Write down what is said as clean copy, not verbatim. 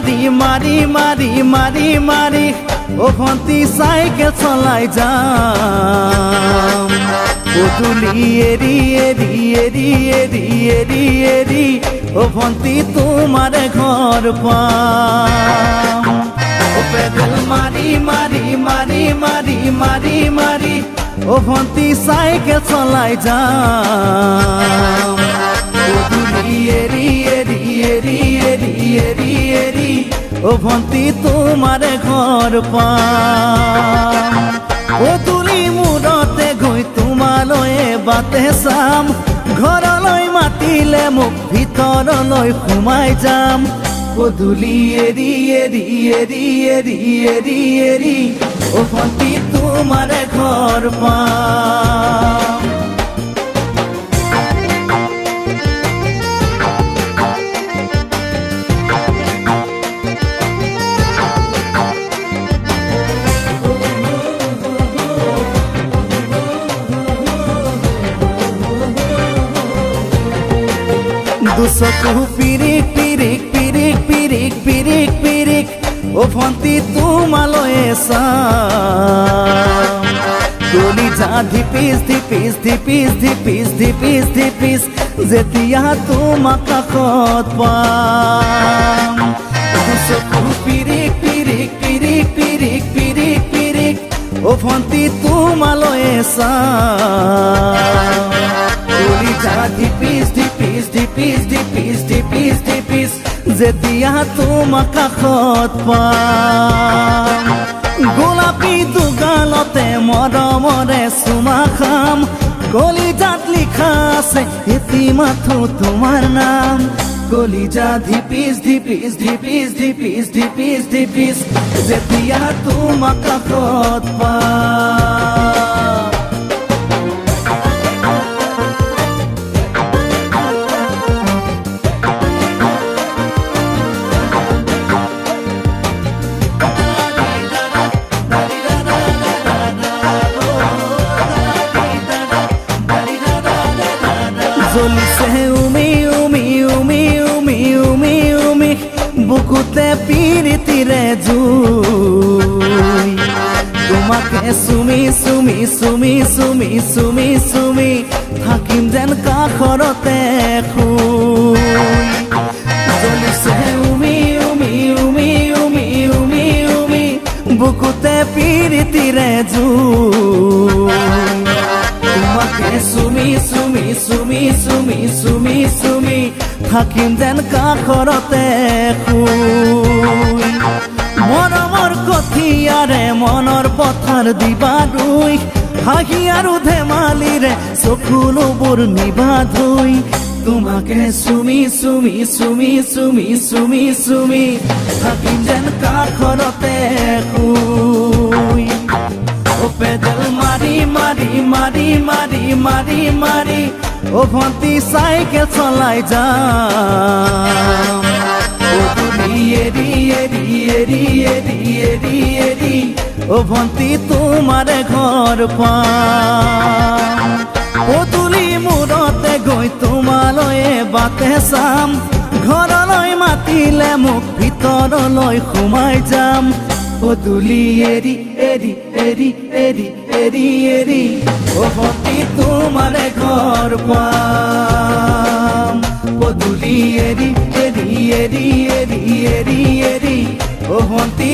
মারি মারি মারি মারি মারি ও ভন্তি সাইকেল চলাই যাম পদূলি এরি এরি এরি এরি এরি এরি ও ভন্তি তোমার ঘর পাম ও পেডেল মারি মারি মারি মারি মারি মারি ও ভন্তি সাইকেল চলাই যাম পদূলি এরি এরি এরি এরি এরি এরি ও ভন্তি তোমার ঘর পাম পদূলি মূৰতে গৈ তোমালৈয়ে বাটে চাম ঘৰলৈ মাতিলে মোক ভিতৰলৈ সোমাই যাম পদূলি এৰি এৰি এৰি এৰি এৰি এৰি ও ভন্তি তোমাৰ ঘৰ পাম দুচকু পিৰিক পিৰিক পিৰিক পিৰিক পিৰিক পিৰিক ও ভন্তি তোমালৈয়ে চাম কলিজা ধিপিচ ধিপিচ ধিপিচ ধিপিচ ধিপিচ ধিপিচ যেতিয়া তোমাক কাষত পাম দুচকু পিৰিক পিৰিক পিৰিক পিৰিক পিৰিক পিৰিক ও ভন্তি তোমালৈয়ে চাম কলিজা ধিপিচ ধিপিচ ধিপিচ ধিপিচ ধিপিচ ধিপিচ যেতিয়া তোমাক কাষত পাম গোলাপী দুগালতে মৰমৰে চুমা খাম কলিজাত লিখা আছে এটি মাথো তোমাৰ নাম কলিজা ধিপিচ ধিপিচ ধিপিচ ধিপিচ ধিপিচ ধিপিচ যেতিয়া তোমাক কাষত পাম জ্বলিছে উমি উমি উমি উমি উমি উমি বুকুতে পিৰিতিৰে জুই তোমাকে চুমি চুমি চুমি চুমি চুমি চুমি থাকিম যেন কাষৰতে শুই জ্বলিছে উমি উমি উমি উমি উমি উমি বুকুতে পিৰিতিৰে জুই তোমাকে চুমি চুমি চুমি চুমি চুমি চুমি থাকিম যেন কাষৰতে শুই মৰমৰ কঠিয়াৰে মনৰ পথাৰ দিবা ৰুই হাঁহি আৰু ধেমালিৰে চকুলোবোৰ নিবা ধুই তোমাকে চুমি চুমি চুমি চুমি চুমি চুমি থাকিম যেন কাষৰতে শুই ও পেডেল মারি মারি মারি মারি মারি মারি ও ভন্তি সাইকেল চলাই যাম পদূলি এরি এরি এরি এরি এরি এরি ও ভন্তি তোমাৰ ঘৰ পাম পদূলি মূৰতে গৈ তোমালৈয়ে বাটে চাম ঘৰলৈ মাতিলে মোক ভিতৰলৈ সোমাই যাম পদূলি এৰি এৰি এৰি এৰি এৰি এৰি ও ভন্তি তোমাৰ ঘৰ পাম পদূলি এৰি এৰি এৰি এৰি এৰি এৰি ও ভন্তি